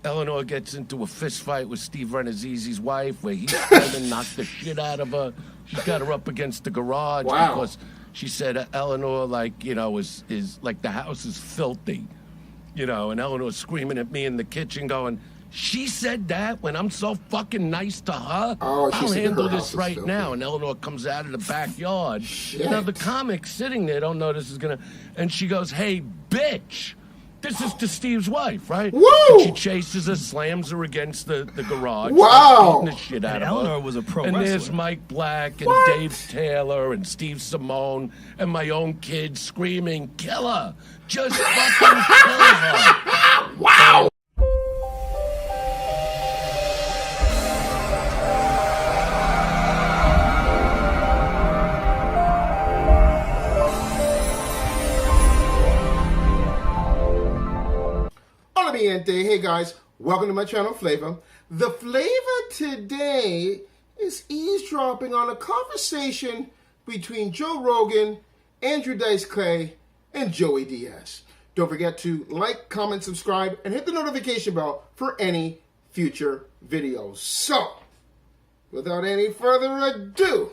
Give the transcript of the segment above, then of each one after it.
Eleanor gets into a fist fight with Steve Renazizi's wife where he's screaming, knocked the shit out of her. She got her up against the garage because she said Eleanor, like, you know, is like the house is filthy, you know, and Eleanor's screaming at me in the kitchen going, she said that when I'm so fucking nice to her? Oh, I'll handle this right now. And Eleanor comes out of the backyard. Shit. Now, the comic's sitting there, don't know this is going to... And she goes, hey, bitch. This is to Steve's wife, right? Woo! And she chases her, slams her against the garage. Wow! Beating the shit out of Eleanor her. was a pro And wrestler. there's Mike Black and Dave Taylor and Steve Simone and my own kid screaming, kill her! Just fucking kill her! Wow! Hey guys, welcome to my channel, Flavor. The flavor today is eavesdropping on a conversation between Joe Rogan, Andrew Dice Clay, and Joey Diaz. Don't forget to like, comment, subscribe, and hit the notification bell for any future videos. So, without any further ado,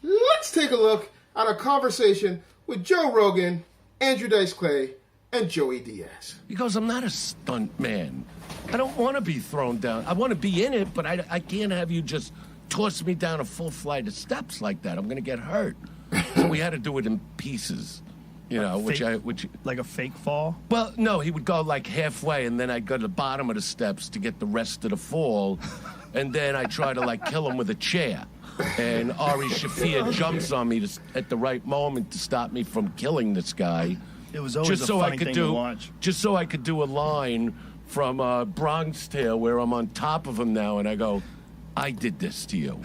let's take a look at a conversation with Joe Rogan, Andrew Dice Clay, and Joey Diaz. Because I'm not a stunt man. I don't want to be thrown down. I want to be in it, but I can't have you just toss me down a full flight of steps like that. I'm going to get hurt. So we had to do it in pieces, you know, which like a fake fall. Well, no, he would go like halfway, and then I'd go to the bottom of the steps to get the rest of the fall, and then I try to like kill him with a chair. And Ari Shaffir jumps on me at the right moment to stop me from killing this guy. It was always a funny thing to watch. Just so I could do a line from Bronx Tale where I'm on top of him now, and I go, I did this to you.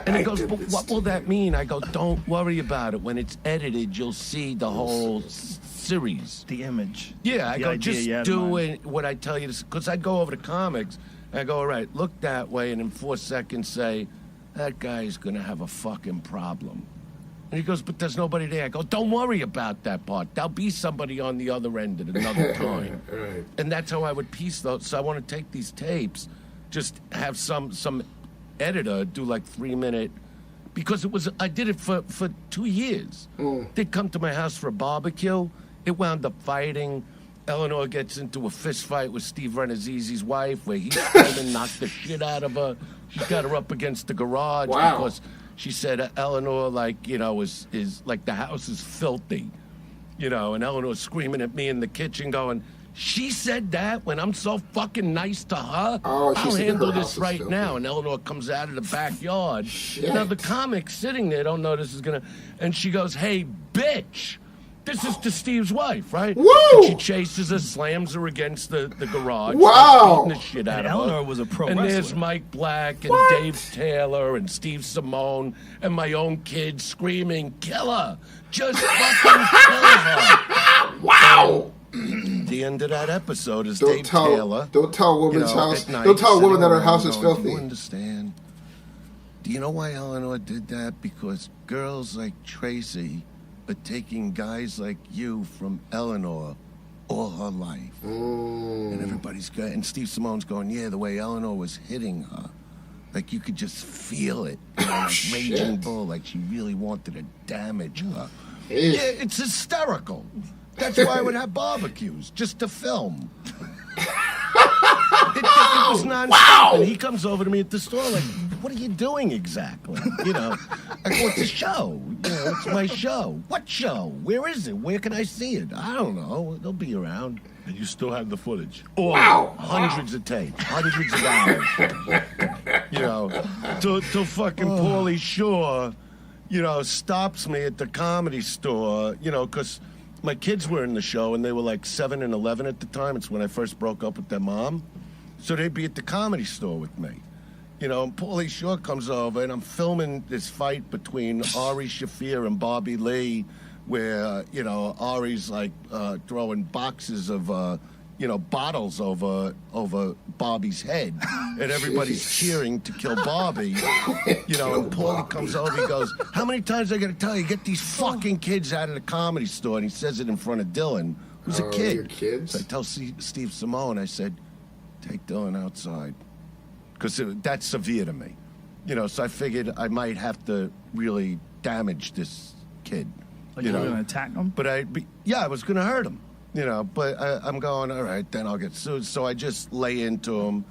And he goes, but what will that mean? I go, don't worry about it. When it's edited, you'll see the whole series. The image. Yeah, I the go, idea just do it, what I tell you. Because I'd go over to comics, and I go, all right, look that way, and in 4 seconds say, that guy's going to have a fucking problem. And he goes, but there's nobody there. I go, don't worry about that part. There'll be somebody on the other end at another time. Right. And that's how I would piece those. So I want to take these tapes, just have some editor do like 3-minute, because I did it for 2 years. They'd come to my house for a barbecue. It wound up fighting. Eleanor gets into a fist fight with Steve Renazizi's wife where he's screaming, knocked the shit out of her. She got her up against the garage because she said Eleanor, like, you know, is like the house is filthy, you know, and Eleanor's screaming at me in the kitchen going, she said that when I'm so fucking nice to her? Oh, I'll handle this right now. And Eleanor comes out of the backyard. Shit. Now, the comic's sitting there, don't know this is going to, and she goes, hey, bitch. This is to Steve's wife, right? Woo! And she chases her, slams her against the garage. Wow! Beating the shit out And of Eleanor her. was a pro And wrestler. there's Mike Black and Dave Taylor and Steve Simone and my own kid screaming, kill her! Just fucking kill her! Wow! The end of that episode is Dave Taylor. Don't tell a woman's you know, house. at night, Don't tell a woman that her sitting house around is going, filthy. Do you understand? Do you know why Eleanor did that? Because girls like Tracy are taking guys like you from Eleanor all her life. And everybody's going, and Steve Simone's going, yeah, the way Eleanor was hitting her. Like you could just feel it. You know, like Raging Bull, like she really wanted to damage her. Yeah, it's hysterical. That's why I would have barbecues, just to film. It was nonstop. Wow. And he comes over to me at the store like, what are you doing exactly? You know, I go, it's a show. You know, it's my show. What show? Where is it? Where can I see it? I don't know. They'll be around. And you still have the footage. Wow. Hundreds of tapes. Hundreds of hours. You know, till fucking Paulie Shore, you know, stops me at the Comedy Store, you know, because my kids were in the show, and they were like 7 and 11 at the time. It's when I first broke up with their mom. So they'd be at the Comedy Store with me. You know, and Paulie Shore comes over, and I'm filming this fight between Ari Shaffir and Bobby Lee, where, you know, Ari's like throwing boxes of, you know, bottles over Bobby's head, and everybody's cheering to kill Bobby. You know, and Paulie comes over, he goes, how many times I gotta tell you, get these fucking kids out of the Comedy Store? And he says it in front of Dylan, was a kid. Your kids? So I tell Steve Simone, I said, take Dylan outside. Because that's severe to me. So I figured I might have to really damage this kid. Like you were going to attack him? But I was going to hurt him. But I'm going, all right, then I'll get sued. So I just lay into him.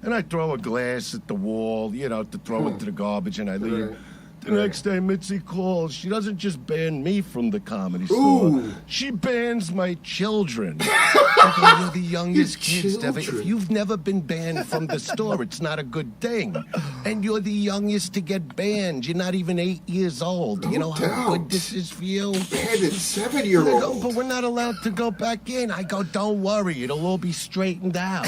And I throw a glass at the wall, to throw into the garbage, and I leave. Right. The next day, Mitzi calls. She doesn't just ban me from the Comedy Store. She bans my children. You're the youngest kids ever. If you've never been banned from the store, it's not a good thing. And you're the youngest to get banned. You're not even 8 years old. You know how good this is for you? Banned 7-year-old. But we're not allowed to go back in. I go, don't worry. It'll all be straightened out.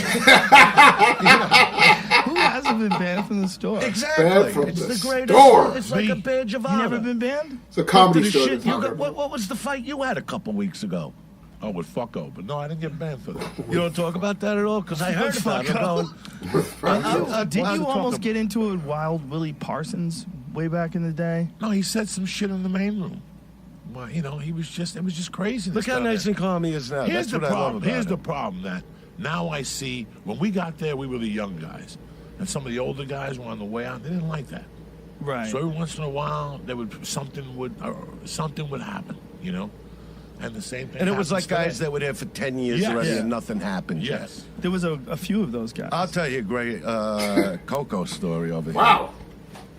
Who hasn't been banned from the store? Exactly. It's the greatest. Store. It's like a badge of honor. You never been banned? It's a comedy store. What was the fight you had a couple weeks ago? Oh, with Fucko. But no, I didn't get banned for that. You don't talk about that at all? Because I heard about it. Did you almost get into it with Wild Willie Parsons way back in the day? No, he said some shit in the main room. Well, it was just crazy. Look how nice and calm he is now. Here's That's the what I love problem. about Here's it. the problem that now I see. When we got there, we were the young guys. And some of the older guys were on the way out. They didn't like that. Right. So every once in a while, something would happen, And the same thing. And it was like happens guys today. that were there for 10 years Yes. already Yeah. and nothing happened Yes. yet. There was a few of those guys. I'll tell you a great Coco story over here. Wow.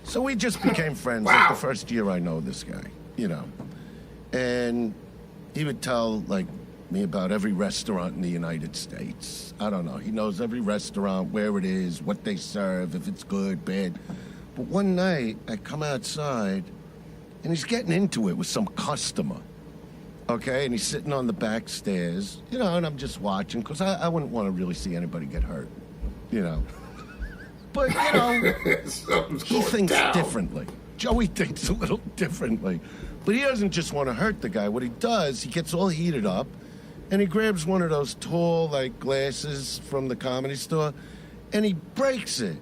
So we just became friends like the first year I know this guy, And he would tell, me about every restaurant in the United States. I don't know. He knows every restaurant, where it is, what they serve, if it's good, bad. But one night, I come outside, and he's getting into it with some customer. Okay? And he's sitting on the back stairs, and I'm just watching, because I wouldn't want to really see anybody get hurt, But, he thinks differently. Joey thinks a little differently. But he doesn't just want to hurt the guy. What he does, he gets all heated up, and he grabs one of those tall, glasses from the Comedy Store, and he breaks it.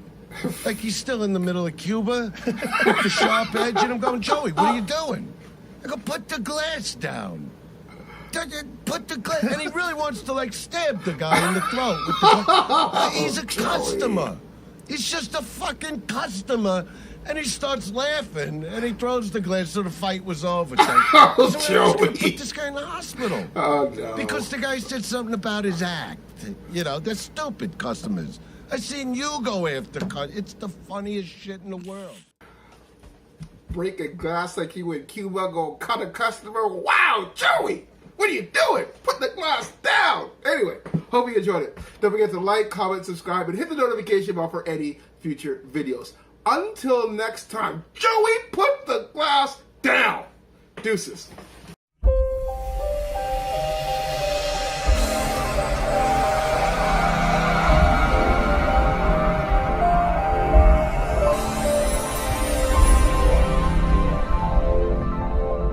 Like he's still in the middle of Cuba with the sharp edge, and I'm going, Joey, what are you doing? I go, put the glass down. Put the glass, and he really wants to stab the guy in the throat. With the he's a customer. He's just a fucking customer. And he starts laughing, and he throws the glass, so the fight was over. So Joey. put this guy in the hospital. Oh, no. Because the guy said something about his act. They're stupid customers. I seen you go after it's the funniest shit in the world. Break a glass like you in Cuba, go cut a customer. Wow, Joey, what are you doing? Put the glass down. Anyway, hope you enjoyed it. Don't forget to like, comment, subscribe, and hit the notification bell for any future videos. Until next time, Joey, put the glass down. Deuces.